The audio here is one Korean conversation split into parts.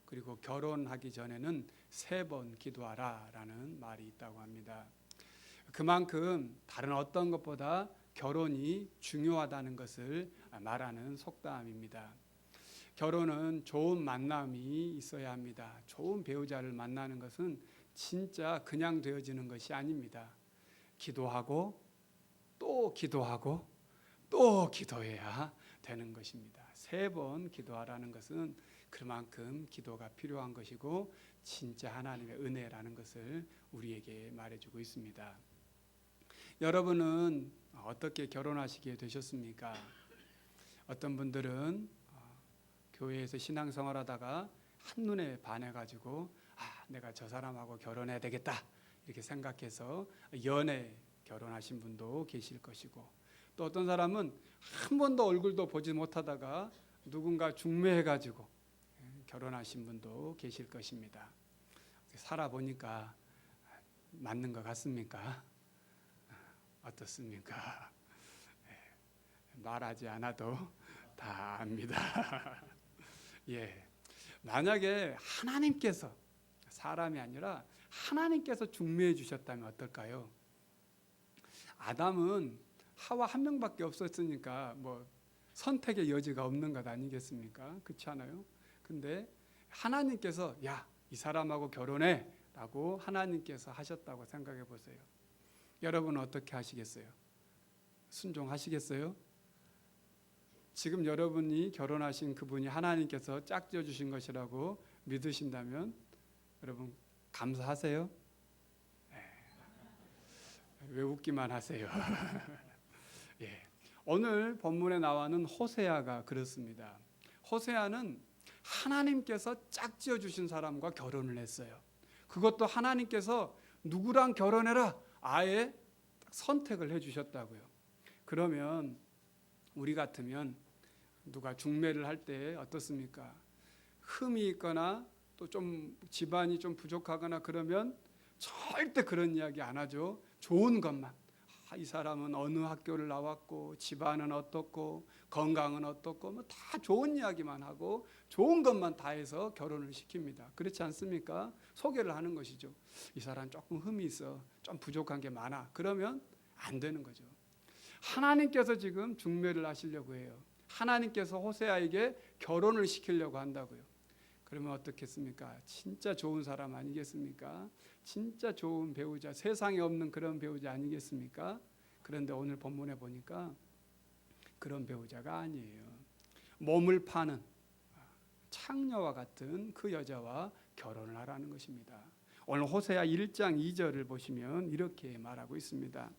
그리고 결혼하기 전에는 3번 기도하라라는 말이 있다고 합니다. 그만큼 다른 어떤 것보다 결혼이 중요하다는 것을 말하는 속담입니다. 결혼은 좋은 만남이 있어야 합니다. 좋은 배우자를 만나는 것은 진짜 그냥 되어지는 것이 아닙니다. 기도하고 또 기도하고 또 기도해야 되는 것입니다. 3번 기도하라는 것은 그만큼 기도가 필요한 것이고 진짜 하나님의 은혜라는 것을 우리에게 말해주고 있습니다. 여러분은 어떻게 결혼하시게 되셨습니까? 어떤 분들은 교회에서 신앙생활하다가 한눈에 반해가지고 내가 저 사람하고 결혼해야 되겠다 이렇게 생각해서 연애 결혼하신 분도 계실 것이고, 또 어떤 사람은 한 번도 얼굴도 보지 못하다가 누군가 중매해가지고 결혼하신 분도 계실 것입니다. 살아보니까 맞는 것 같습니까? 어떻습니까? 말하지 않아도 다 압니다. 예, 만약에 하나님께서, 사람이 아니라 하나님께서 중매해 주셨다면 어떨까요? 아담은 하와 한 명밖에 없었으니까 선택의 여지가 없는 것 아니겠습니까? 그렇지 않아요? 근데 하나님께서 이 사람하고 결혼해 라고 하나님께서 하셨다고 생각해 보세요. 여러분은 어떻게 하시겠어요? 순종하시겠어요? 지금 여러분이 결혼하신 그분이 하나님께서 짝지어 주신 것이라고 믿으신다면 여러분 감사하세요? 왜 웃기만 하세요? 예. 오늘 본문에 나와는 호세아가 그렇습니다. 호세아는 하나님께서 짝지어 주신 사람과 결혼을 했어요. 그것도 하나님께서 누구랑 결혼해라 아예 선택을 해주셨다고요. 그러면 우리 같으면 누가 중매를 할 때 어떻습니까? 흠이 있거나 또 좀 집안이 좀 부족하거나 그러면 절대 그런 이야기 안 하죠. 좋은 것만. 이 사람은 어느 학교를 나왔고 집안은 어떻고 건강은 어떻고 다 좋은 이야기만 하고 좋은 것만 다 해서 결혼을 시킵니다. 그렇지 않습니까? 소개를 하는 것이죠. 이 사람 조금 흠이 있어. 좀 부족한 게 많아. 그러면 안 되는 거죠. 하나님께서 지금 중매를 하시려고 해요. 하나님께서 호세아에게 결혼을 시키려고 한다고요. 그러면 어떻겠습니까? 진짜 좋은 사람 아니겠습니까? 진짜 좋은 배우자, 세상에 없는 그런 배우자 아니겠습니까? 그런데 오늘 본문에 보니까 그런 배우자가 아니에요. 몸을 파는 창녀와 같은 그 여자와 결혼을 하라는 것입니다. 오늘 호세아 1장 2절을 보시면 이렇게 말하고 있습니다.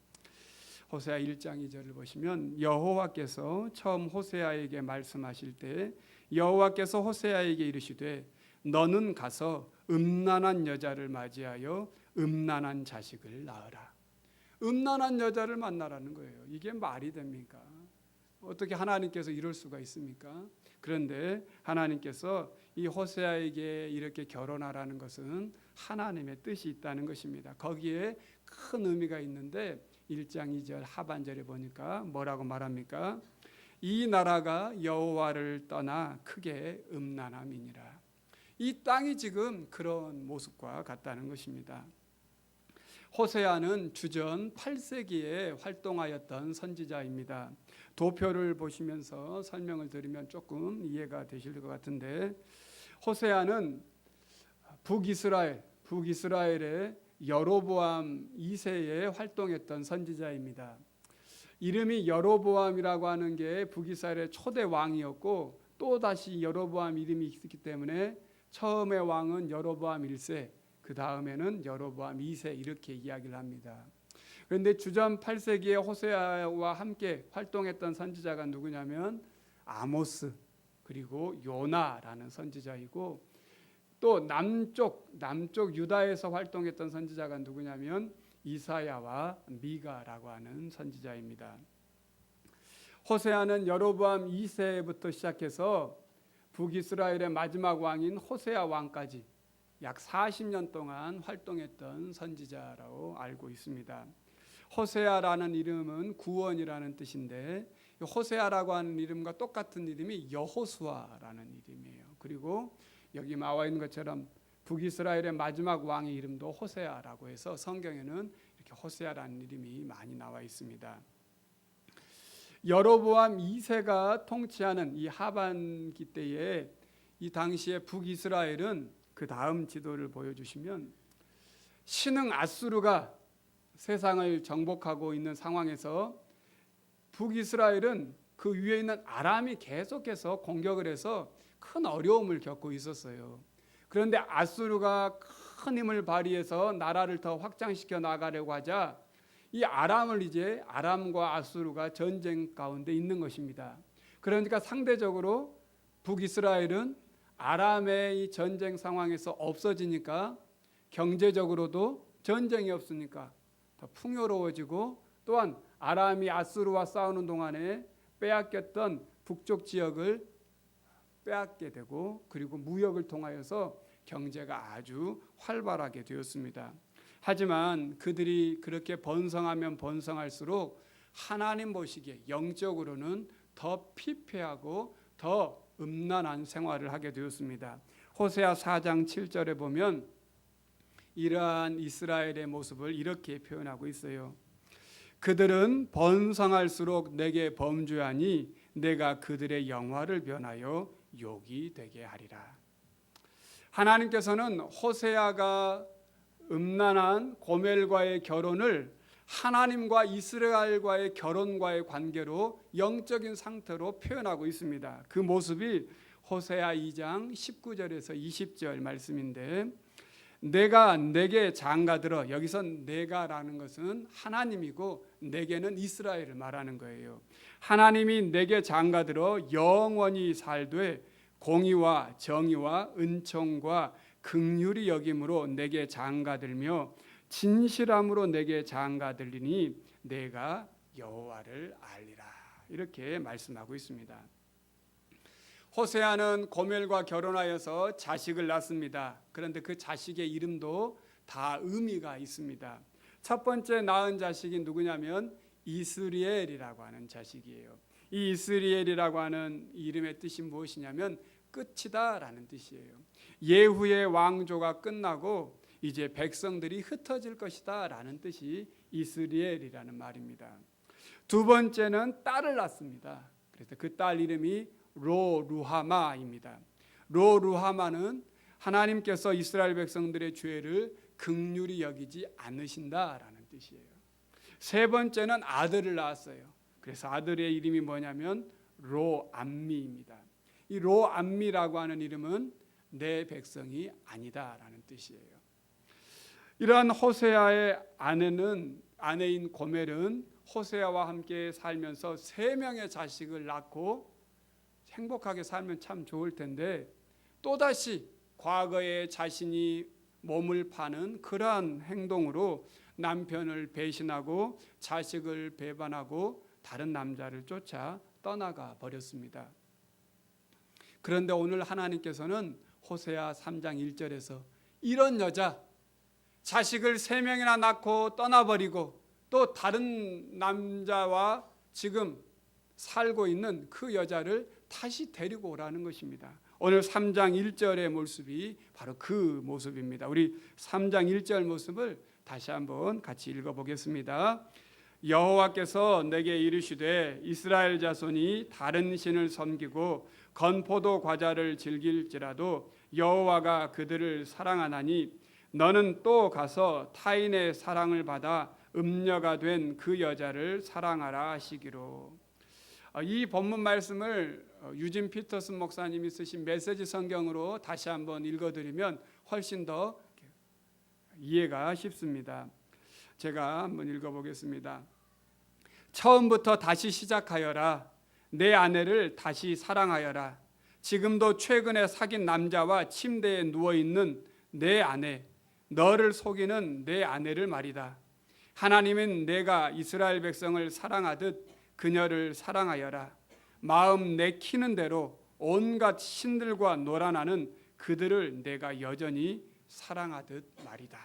호세아 1장 2절을 보시면 여호와께서 처음 호세아에게 말씀하실 때 여호와께서 호세아에게 이르시되 너는 가서 음란한 여자를 맞이하여 음란한 자식을 낳으라. 음란한 여자를 만나라는 거예요. 이게 말이 됩니까? 어떻게 하나님께서 이럴 수가 있습니까? 그런데 하나님께서 이 호세아에게 이렇게 결혼하라는 것은 하나님의 뜻이 있다는 것입니다. 거기에 큰 의미가 있는데 1장 2절 하반절에 보니까 뭐라고 말합니까? 이 나라가 여호와를 떠나 크게 음란함이니라. 이 땅이 지금 그런 모습과 같다는 것입니다. 호세아는 주전 8세기에 활동하였던 선지자입니다. 도표를 보시면서 설명을 드리면 조금 이해가 되실 것 같은데, 호세아는 북이스라엘의 여로보암 2세에 활동했던 선지자입니다. 이름이 여로보암이라고 하는 게 북이스라엘의 초대 왕이었고 또다시 여로보암 이름이 있기 때문에 처음의 왕은 여로보암 1세, 그 다음에는 여로보암 2세 이렇게 이야기를 합니다. 그런데 주전 8세기에 호세아와 함께 활동했던 선지자가 누구냐면 아모스 그리고 요나라는 선지자이고, 또 남쪽 유다에서 활동했던 선지자가 누구냐면 이사야와 미가라고 하는 선지자입니다. 호세아는 여로보암 2세부터 시작해서 북이스라엘의 마지막 왕인 호세아 왕까지 약 40년 동안 활동했던 선지자라고 알고 있습니다. 호세아라는 이름은 구원이라는 뜻인데 호세아라고 하는 이름과 똑같은 이름이 여호수아라는 이름이에요. 그리고 여기 나와 있는 것처럼 북이스라엘의 마지막 왕의 이름도 호세아라고 해서 성경에는 이렇게 호세아라는 이름이 많이 나와 있습니다. 여로보암 2세가 통치하는 이 하반기 때에 이 당시에 북이스라엘은 그 다음 지도를 보여주시면 신흥 아수르가 세상을 정복하고 있는 상황에서 북이스라엘은 그 위에 있는 아람이 계속해서 공격을 해서 큰 어려움을 겪고 있었어요. 그런데 아수르가 큰 힘을 발휘해서 나라를 더 확장시켜 나가려고 하자 이 아람과 아수르가 전쟁 가운데 있는 것입니다. 그러니까 상대적으로 북이스라엘은 아람의 이 전쟁 상황에서 없어지니까 경제적으로도 전쟁이 없으니까 더 풍요로워지고 또한 아람이 아수르와 싸우는 동안에 빼앗겼던 북쪽 지역을 빼앗게 되고 그리고 무역을 통하여서 경제가 아주 활발하게 되었습니다. 하지만 그들이 그렇게 번성하면 번성할수록 하나님 보시기에 영적으로는 더 피폐하고 더 음란한 생활을 하게 되었습니다. 호세아 4장 7절에 보면 이러한 이스라엘의 모습을 이렇게 표현하고 있어요. 그들은 번성할수록 내게 범죄하니 내가 그들의 영화를 변하여 욕이 되게 하리라. 하나님께서는 호세아가 음란한 고멜과의 결혼을 하나님과 이스라엘과의 결혼과의 관계로 영적인 상태로 표현하고 있습니다. 그 모습이 호세아 2장 19절에서 20절 말씀인데 내가 내게 장가들어, 여기서 내가라는 것은 하나님이고 내게는 이스라엘을 말하는 거예요. 하나님이 내게 장가들어 영원히 살되 공의와 정의와 은총과 긍휼히 여김으로 내게 장가들며 진실함으로 내게 장가들리니 내가 여호와를 알리라. 이렇게 말씀하고 있습니다. 호세아는 고멜과 결혼하여서 자식을 낳습니다. 그런데 그 자식의 이름도 다 의미가 있습니다. 첫 번째 낳은 자식이 누구냐면 이스리엘이라고 하는 자식이에요. 이 이스리엘이라고 하는 이름의 뜻이 무엇이냐면 끝이다라는 뜻이에요. 예후의 왕조가 끝나고 이제 백성들이 흩어질 것이다라는 뜻이 이스리엘이라는 말입니다. 두 번째는 딸을 낳습니다. 그래서 그 딸 이름이 로루하마입니다. 로루하마는 하나님께서 이스라엘 백성들의 죄를 긍휼히 여기지 않으신다라는 뜻이에요. 세 번째는 아들을 낳았어요. 그래서 아들의 이름이 뭐냐면 로암미입니다. 이 로암미라고 하는 이름은 내 백성이 아니다라는 뜻이에요. 이러한 호세아의 아내인 고멜은 호세아와 함께 살면서 3명의 자식을 낳고 행복하게 살면 참 좋을 텐데 또다시 과거에 자신이 몸을 파는 그러한 행동으로 남편을 배신하고 자식을 배반하고 다른 남자를 쫓아 떠나가 버렸습니다. 그런데 오늘 하나님께서는 호세아 3장 1절에서 이런 여자, 자식을 3명이나 낳고 떠나버리고 또 다른 남자와 지금 살고 있는 그 여자를 다시 데리고 오라는 것입니다. 오늘 3장 1절의 모습이 바로 그 모습입니다. 우리 3장 1절 모습을 다시 한번 같이 읽어보겠습니다. 여호와께서 내게 이르시되 이스라엘 자손이 다른 신을 섬기고 건포도 과자를 즐길지라도 여호와가 그들을 사랑하나니 너는 또 가서 타인의 사랑을 받아 음녀가 된 그 여자를 사랑하라 하시기로. 이 본문 말씀을 유진 피터슨 목사님이 쓰신 메시지 성경으로 다시 한번 읽어드리면 훨씬 더 이해가 쉽습니다. 제가 한번 읽어보겠습니다. 처음부터 다시 시작하여라. 내 아내를 다시 사랑하여라. 지금도 최근에 사귄 남자와 침대에 누워있는 내 아내, 너를 속이는 내 아내를 말이다. 하나님은 내가 이스라엘 백성을 사랑하듯 그녀를 사랑하여라. 마음 내키는 대로 온갖 신들과 놀아나는 그들을 내가 여전히 사랑하듯 말이다.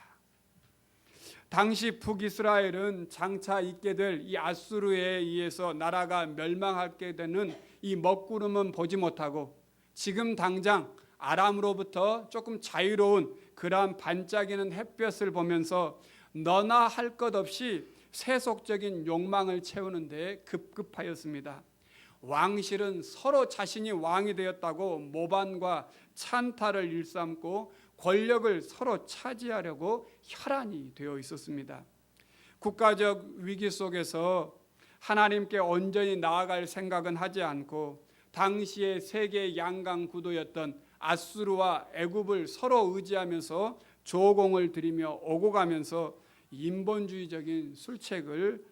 당시 북이스라엘은 장차 있게 될 이 아수르에 의해서 나라가 멸망하게 되는 이 먹구름은 보지 못하고 지금 당장 아람으로부터 조금 자유로운 그러한 반짝이는 햇볕을 보면서 너나 할 것 없이 세속적인 욕망을 채우는 데 급급하였습니다. 왕실은 서로 자신이 왕이 되었다고 모반과 찬탈을 일삼고 권력을 서로 차지하려고 혈안이 되어 있었습니다. 국가적 위기 속에서 하나님께 온전히 나아갈 생각은 하지 않고 당시의 세계 양강 구도였던 아수르와 애굽을 서로 의지하면서 조공을 들이며 오고 가면서 인본주의적인 술책을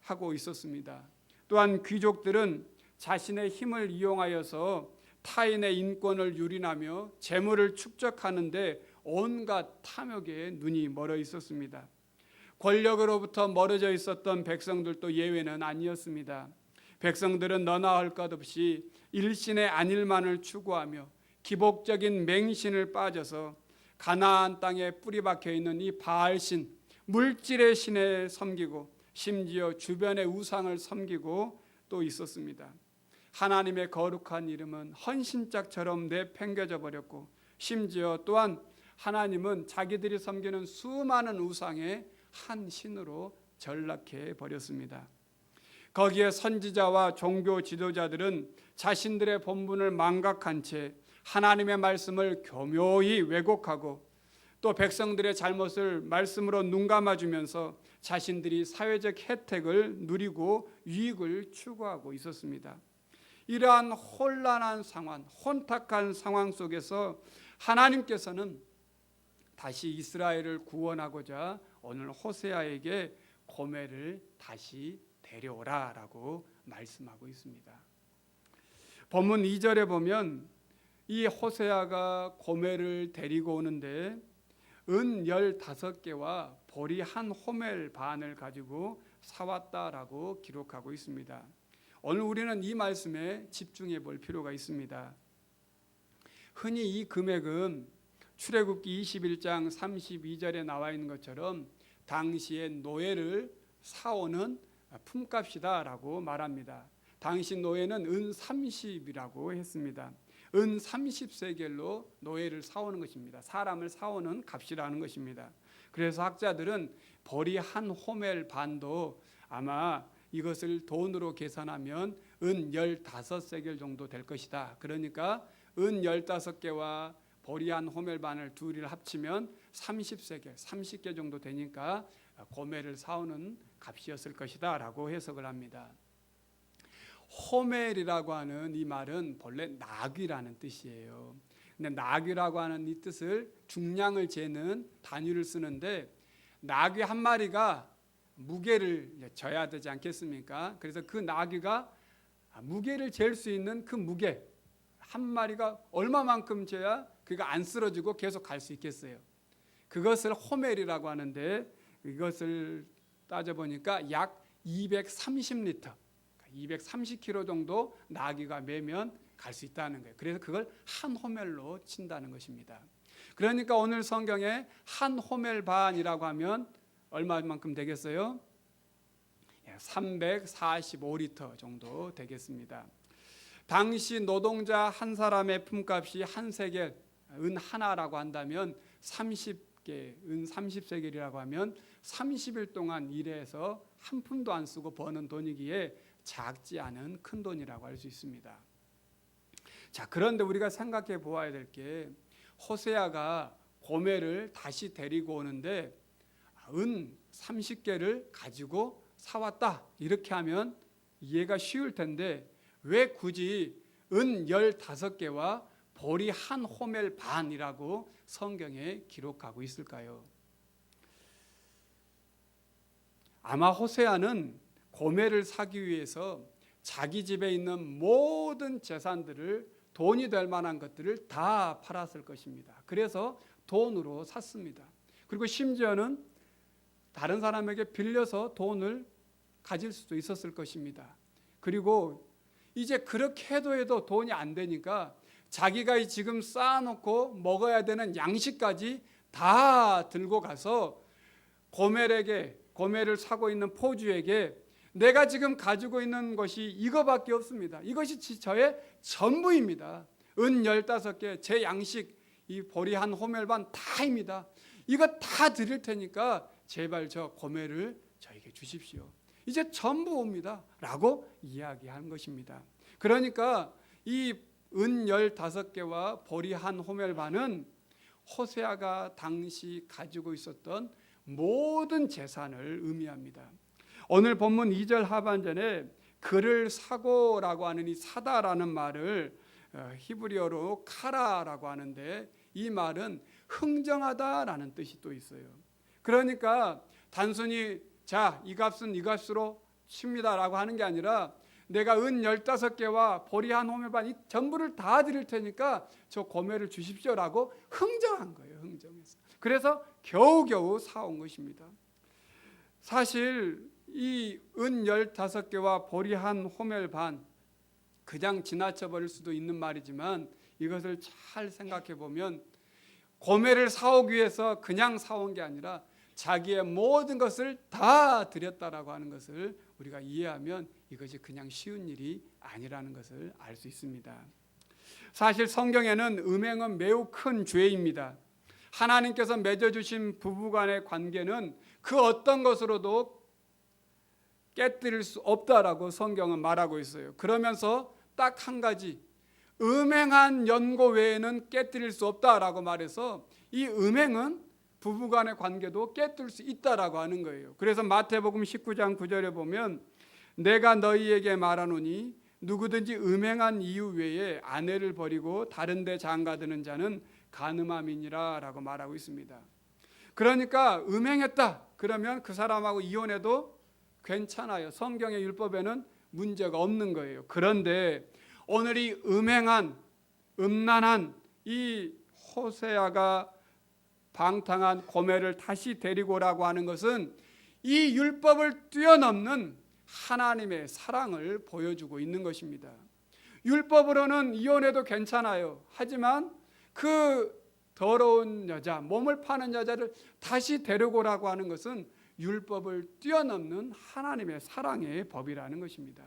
하고 있었습니다. 또한 귀족들은 자신의 힘을 이용하여서 타인의 인권을 유린하며 재물을 축적하는데 온갖 탐욕에 눈이 멀어 있었습니다. 권력으로부터 멀어져 있었던 백성들도 예외는 아니었습니다. 백성들은 너나 할 것 없이 일신의 안일만을 추구하며 기복적인 맹신을 빠져서 가나안 땅에 뿌리 박혀 있는 이 바알신, 물질의 신에 섬기고 심지어 주변의 우상을 섬기고 또 있었습니다. 하나님의 거룩한 이름은 헌신짝처럼 내팽개져 버렸고 심지어 또한 하나님은 자기들이 섬기는 수많은 우상의 한 신으로 전락해 버렸습니다. 거기에 선지자와 종교 지도자들은 자신들의 본분을 망각한 채 하나님의 말씀을 교묘히 왜곡하고 또 백성들의 잘못을 말씀으로 눈감아주면서 자신들이 사회적 혜택을 누리고 유익을 추구하고 있었습니다. 이러한 혼란한 상황, 혼탁한 상황 속에서 하나님께서는 다시 이스라엘을 구원하고자 오늘 호세아에게 고멜을 다시 데려오라라고 말씀하고 있습니다. 본문 2절에 보면 이 호세아가 고멜을 데리고 오는데 은 15개와 보리 한 호멜 반을 가지고 사왔다라고 기록하고 있습니다. 오늘 우리는 이 말씀에 집중해 볼 필요가 있습니다. 흔히 이 금액은 출애굽기 21장 32절에 나와 있는 것처럼 당시의 노예를 사오는 품값이다라고 말합니다. 당시 노예는 은 30이라고 했습니다. 은 30세겔로 노예를 사오는 것입니다. 사람을 사오는 값이라는 것입니다. 그래서 학자들은 보리 한 호멜 반도 아마 이것을 돈으로 계산하면 은 15세겔 정도 될 것이다. 그러니까 은 15개와 보리 한 호멜 반을 둘을 합치면 30세겔, 30개 정도 되니까 고멜을 사오는 값이었을 것이다 라고 해석을 합니다. 호멜이라고 하는 이 말은 본래 나귀라는 뜻이에요. 근데 나귀라고 하는 이 뜻을 중량을 재는 단위를 쓰는데 나귀 한 마리가 무게를 져야 되지 않겠습니까? 그래서 그 나귀가 무게를 잴 수 있는 그 무게 한 마리가 얼마만큼 져야 그가 안 쓰러지고 계속 갈 수 있겠어요. 그것을 호멜이라고 하는데 이것을 따져보니까 약 230리터 230kg 정도 나귀가 매면 갈 수 있다는 거예요. 그래서 그걸 한 호멜로 친다는 것입니다. 그러니까 오늘 성경에 한 호멜 반이라고 하면 얼마만큼 되겠어요? 345리터 정도 되겠습니다. 당시 노동자 한 사람의 품값이 한 세겔, 은 하나라고 한다면 30개, 은 30세겔이라고 하면 30일 동안 일해서 한 푼도 안 쓰고 버는 돈이기에 작지 않은 큰 돈이라고 할 수 있습니다. 자, 그런데 우리가 생각해 보아야 될 게 호세아가 고멜을 다시 데리고 오는데 은 30개를 가지고 사왔다 이렇게 하면 이해가 쉬울 텐데 왜 굳이 은 15개와 보리 한 호멜 반이라고 성경에 기록하고 있을까요? 아마 호세아는 고멜을 사기 위해서 자기 집에 있는 모든 재산들을 돈이 될 만한 것들을 다 팔았을 것입니다. 그래서 돈으로 샀습니다. 그리고 심지어는 다른 사람에게 빌려서 돈을 가질 수도 있었을 것입니다. 그리고 이제 그렇게 해도 돈이 안 되니까 자기가 지금 쌓아놓고 먹어야 되는 양식까지 다 들고 가서 고멜을 사고 있는 포주에게 내가 지금 가지고 있는 것이 이거밖에 없습니다. 이것이 저의 전부입니다. 은 15개, 제 양식, 이 보리 한 호멜반 다입니다. 이거 다 드릴 테니까 제발 저 고매를 저에게 주십시오. 이제 전부 옵니다 라고 이야기한 것입니다. 그러니까 이 은 15개와 보리 한 호멜반은 호세아가 당시 가지고 있었던 모든 재산을 의미합니다. 오늘 본문 2절 하반전에 그를 사고라고 하는 이 사다라는 말을 히브리어로 카라라고 하는데, 이 말은 흥정하다라는 뜻이 또 있어요. 그러니까 단순히 자, 이 값은 이 값으로 칩니다라고 하는 게 아니라 내가 은 15개와 보리 한 호멜반 이 전부를 다 드릴 테니까 저 고매를 주십시오라고 흥정한 거예요. 흥정해서. 그래서 겨우겨우 사온 것입니다. 사실 이 은 15개와 보리 한 호멜반 그냥 지나쳐 버릴 수도 있는 말이지만, 이것을 잘 생각해 보면 고매를 사오기 위해서 그냥 사온 게 아니라 자기의 모든 것을 다 드렸다라고 하는 것을 우리가 이해하면 이것이 그냥 쉬운 일이 아니라는 것을 알 수 있습니다. 사실 성경에는 음행은 매우 큰 죄입니다. 하나님께서 맺어주신 부부간의 관계는 그 어떤 것으로도 깨뜨릴 수 없다라고 성경은 말하고 있어요. 그러면서 딱 한 가지, 음행한 연고 외에는 깨뜨릴 수 없다라고 말해서 이 음행은 부부간의 관계도 깨뜨릴 수 있다라고 하는 거예요. 그래서 마태복음 19장 9절에 보면 내가 너희에게 말하노니 누구든지 음행한 이유 외에 아내를 버리고 다른 데 장가드는 자는 간음함이니라 라고 말하고 있습니다. 그러니까 음행했다 그러면 그 사람하고 이혼해도 괜찮아요. 성경의 율법에는 문제가 없는 거예요. 그런데 오늘 이 음란한 이 호세아가 방탕한 고매를 다시 데리고 오라고 하는 것은 이 율법을 뛰어넘는 하나님의 사랑을 보여주고 있는 것입니다. 율법으로는 이혼해도 괜찮아요. 하지만 그 더러운 여자, 몸을 파는 여자를 다시 데리고 오라고 하는 것은 율법을 뛰어넘는 하나님의 사랑의 법이라는 것입니다.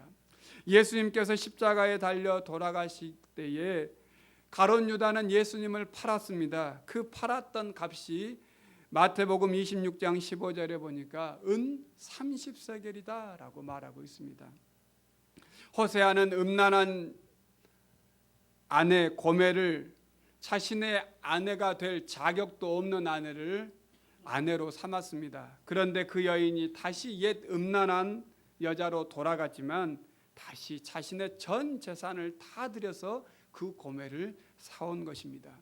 예수님께서 십자가에 달려 돌아가실 때에 가룟 유다는 예수님을 팔았습니다. 그 팔았던 값이 마태복음 26장 15절에 보니까 은 30세겔이다 라고 말하고 있습니다. 호세아는 음란한 아내 고매를 자신의 아내가 될 자격도 없는 아내를 아내로 삼았습니다. 그런데 그 여인이 다시 옛 음란한 여자로 돌아갔지만 다시 자신의 전 재산을 다 들여서 그 고매를 사온 것입니다.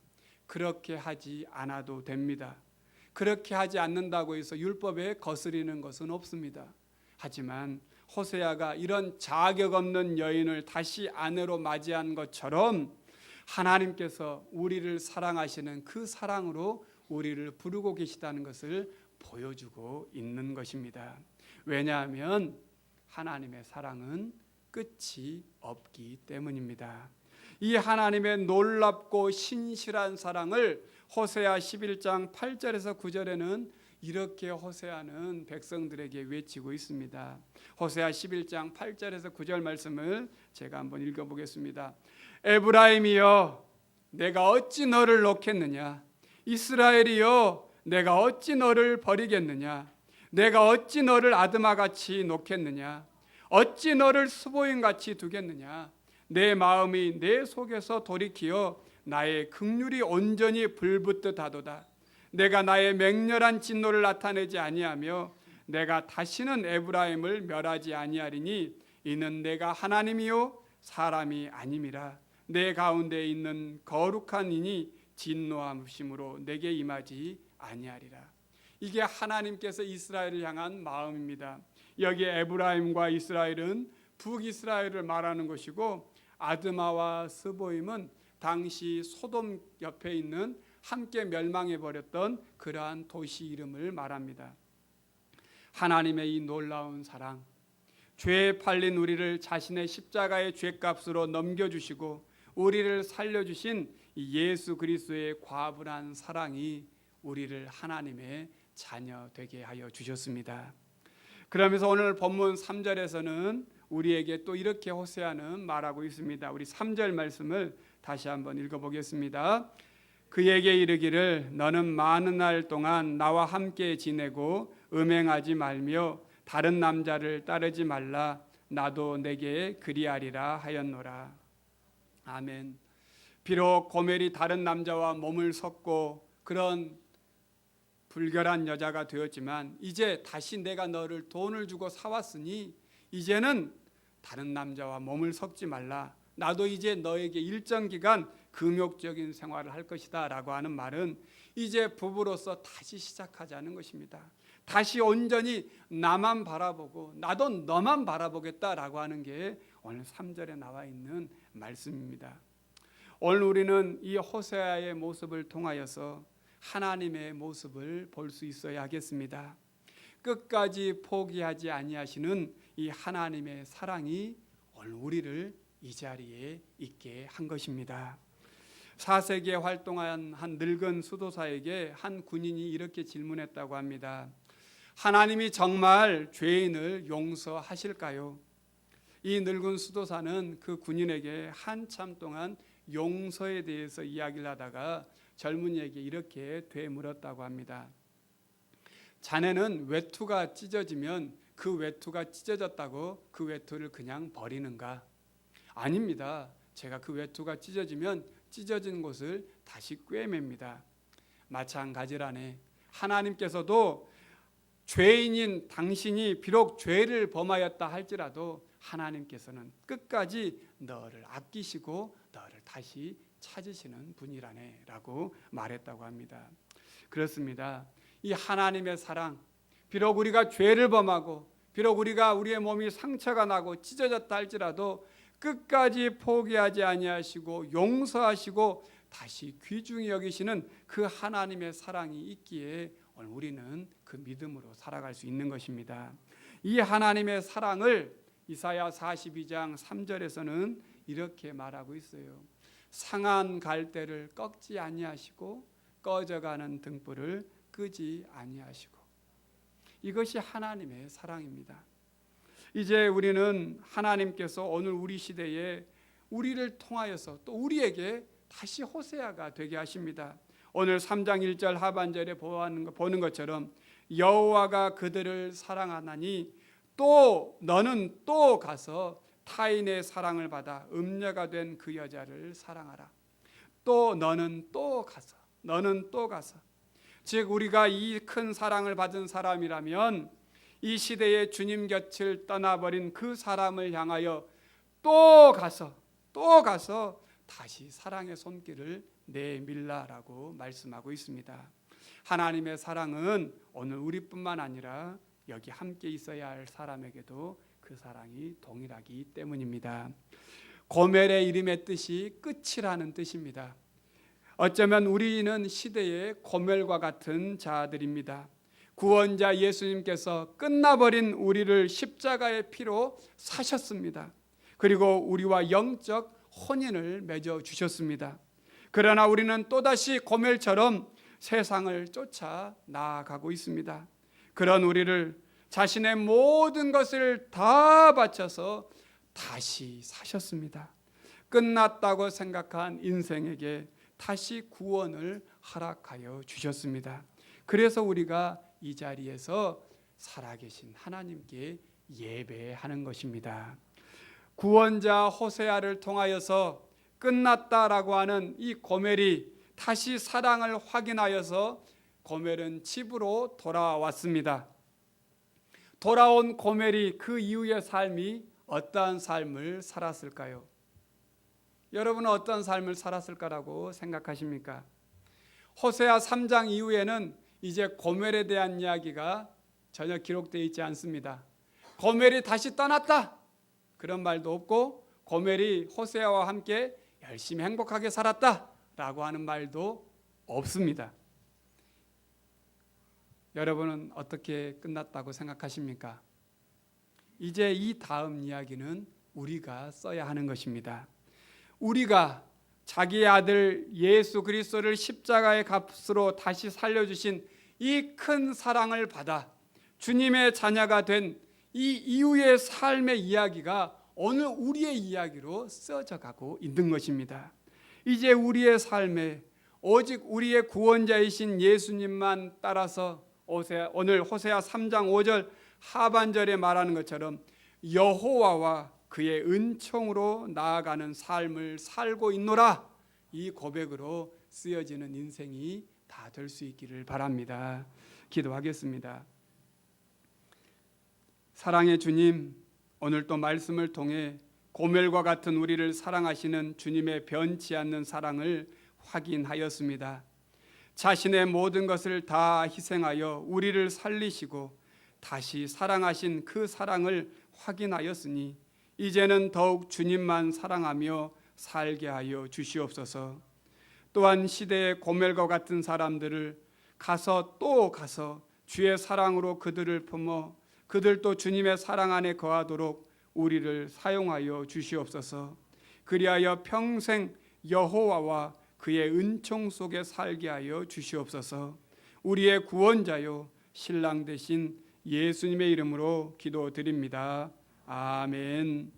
그렇게 하지 않아도 됩니다. 그렇게 하지 않는다고 해서 율법에 거스리는 것은 없습니다. 하지만 호세아가 이런 자격 없는 여인을 다시 아내로 맞이한 것처럼 하나님께서 우리를 사랑하시는 그 사랑으로 우리를 부르고 계시다는 것을 보여주고 있는 것입니다. 왜냐하면 하나님의 사랑은 끝이 없기 때문입니다. 이 하나님의 놀랍고 신실한 사랑을 호세아 11장 8절에서 9절에는 이렇게 호세아는 백성들에게 외치고 있습니다. 호세아 11장 8절에서 9절 말씀을 제가 한번 읽어보겠습니다. 에브라임이여 내가 어찌 너를 놓겠느냐, 이스라엘이여 내가 어찌 너를 버리겠느냐, 내가 어찌 너를 아드마같이 놓겠느냐, 어찌 너를 스보임같이 두겠느냐, 내 마음이 내 속에서 돌이키어 나의 긍휼이 온전히 불붙듯 하도다. 내가 나의 맹렬한 진노를 나타내지 아니하며 내가 다시는 에브라임을 멸하지 아니하리니 이는 내가 하나님이요 사람이 아님이라. 내 가운데 있는 거룩한 이니 진노하심으로 내게 임하지 아니하리라. 이게 하나님께서 이스라엘을 향한 마음입니다. 여기에 에브라임과 이스라엘은 북이스라엘을 말하는 것이고, 아드마와 스보임은 당시 소돔 옆에 있는 함께 멸망해버렸던 그러한 도시 이름을 말합니다. 하나님의 이 놀라운 사랑, 죄에 팔린 우리를 자신의 십자가의 죄값으로 넘겨주시고 우리를 살려주신 예수 그리스도의 과분한 사랑이 우리를 하나님의 자녀 되게 하여 주셨습니다. 그러면서 오늘 본문 3절에서는 우리에게 또 이렇게 호세아는 말하고 있습니다. 우리 3절 말씀을 다시 한번 읽어보겠습니다. 그에게 이르기를 너는 많은 날 동안 나와 함께 지내고 음행하지 말며 다른 남자를 따르지 말라. 나도 내게 그리하리라 하였노라. 아멘. 비록 고멜이 다른 남자와 몸을 섞고 그런 불결한 여자가 되었지만 이제 다시 내가 너를 돈을 주고 사왔으니 이제는 다른 남자와 몸을 섞지 말라. 나도 이제 너에게 일정 기간 금욕적인 생활을 할 것이다 라고 하는 말은 이제 부부로서 다시 시작하자는 것입니다. 다시 온전히 나만 바라보고 나도 너만 바라보겠다라고 하는 게 오늘 3절에 나와 있는 말씀입니다. 오늘 우리는 이 호세아의 모습을 통하여서 하나님의 모습을 볼 수 있어야 하겠습니다. 끝까지 포기하지 아니하시는 이 하나님의 사랑이 오늘 우리를 이 자리에 있게 한 것입니다. 4세기에 활동한 한 늙은 수도사에게 한 군인이 이렇게 질문했다고 합니다. 하나님이 정말 죄인을 용서하실까요? 이 늙은 수도사는 그 군인에게 한참 동안 용서에 대해서 이야기를 하다가 젊은이에게 이렇게 되물었다고 합니다. 자네는 외투가 찢어지면 그 외투가 찢어졌다고 그 외투를 그냥 버리는가? 아닙니다. 제가 그 외투가 찢어지면 찢어진 곳을 다시 꿰맵니다. 마찬가지라네. 하나님께서도 죄인인 당신이 비록 죄를 범하였다 할지라도 하나님께서는 끝까지 너를 아끼시고 너를 다시 찾으시는 분이라네 라고 말했다고 합니다. 그렇습니다. 이 하나님의 사랑, 비록 우리가 죄를 범하고 비록 우리의 몸이 상처가 나고 찢어졌다 할지라도 끝까지 포기하지 아니하시고 용서하시고 다시 귀중히 여기시는 그 하나님의 사랑이 있기에 오늘 우리는 그 믿음으로 살아갈 수 있는 것입니다. 이 하나님의 사랑을 이사야 42장 3절에서는 이렇게 말하고 있어요. 상한 갈대를 꺾지 아니하시고 꺼져가는 등불을 끄지 아니하시고. 이것이 하나님의 사랑입니다. 이제 우리는 하나님께서 오늘 우리 시대에 우리를 통하여서 또 우리에게 다시 호세아가 되게 하십니다. 오늘 3장 1절 하반절에 보는 것처럼 여호와가 그들을 사랑하나니 또 너는 또 가서 타인의 사랑을 받아 음녀가 된 그 여자를 사랑하라. 또 너는 또 가서 즉 우리가 이 큰 사랑을 받은 사람이라면 이 시대의 주님 곁을 떠나버린 그 사람을 향하여 또 가서 다시 사랑의 손길을 내밀라라고 말씀하고 있습니다. 하나님의 사랑은 오늘 우리뿐만 아니라 여기 함께 있어야 할 사람에게도 그 사랑이 동일하기 때문입니다. 고멜의 이름의 뜻이 끝이라는 뜻입니다. 어쩌면 우리는 시대의 고멜과 같은 자들입니다. 구원자 예수님께서 끝나버린 우리를 십자가의 피로 사셨습니다. 그리고 우리와 영적 혼인을 맺어 주셨습니다. 그러나 우리는 또다시 고멜처럼 세상을 쫓아 나아가고 있습니다. 그런 우리를 자신의 모든 것을 다 바쳐서 다시 사셨습니다. 끝났다고 생각한 인생에게 다시 구원을 허락하여 주셨습니다. 그래서 우리가 이 자리에서 살아계신 하나님께 예배하는 것입니다. 구원자 호세아를 통하여서 끝났다라고 하는 이 고멜이 다시 사랑을 확인하여서 고멜은 집으로 돌아왔습니다. 돌아온 고멜이 그 이후의 삶이 어떠한 삶을 살았을까요? 여러분은 어떤 삶을 살았을까라고 생각하십니까? 호세아 3장 이후에는 이제 고멜에 대한 이야기가 전혀 기록되어 있지 않습니다. 고멜이 다시 떠났다 그런 말도 없고 고멜이 호세아와 함께 열심히 행복하게 살았다라고 하는 말도 없습니다. 여러분은 어떻게 끝났다고 생각하십니까? 이제 이 다음 이야기는 우리가 써야 하는 것입니다. 우리가 자기의 아들 예수 그리스도를 십자가의 값으로 다시 살려주신 이 큰 사랑을 받아 주님의 자녀가 된 이 이후의 삶의 이야기가 오늘 우리의 이야기로 써져 가고 있는 것입니다. 이제 우리의 삶에 오직 우리의 구원자이신 예수님만 따라서 오늘 호세아 3장 5절 하반절에 말하는 것처럼 여호와와 그의 은총으로 나아가는 삶을 살고 있노라, 이 고백으로 쓰여지는 인생이 다 될 수 있기를 바랍니다. 기도하겠습니다. 사랑의 주님, 오늘 또 말씀을 통해 고멜과 같은 우리를 사랑하시는 주님의 변치 않는 사랑을 확인하였습니다. 자신의 모든 것을 다 희생하여 우리를 살리시고 다시 사랑하신 그 사랑을 확인하였으니 이제는 더욱 주님만 사랑하며 살게 하여 주시옵소서. 또한 시대의 고멜과 같은 사람들을 가서 주의 사랑으로 그들을 품어 그들도 주님의 사랑 안에 거하도록 우리를 사용하여 주시옵소서. 그리하여 평생 여호와와 그의 은총 속에 살게 하여 주시옵소서. 우리의 구원자요 신랑 되신 예수님의 이름으로 기도드립니다. 아멘.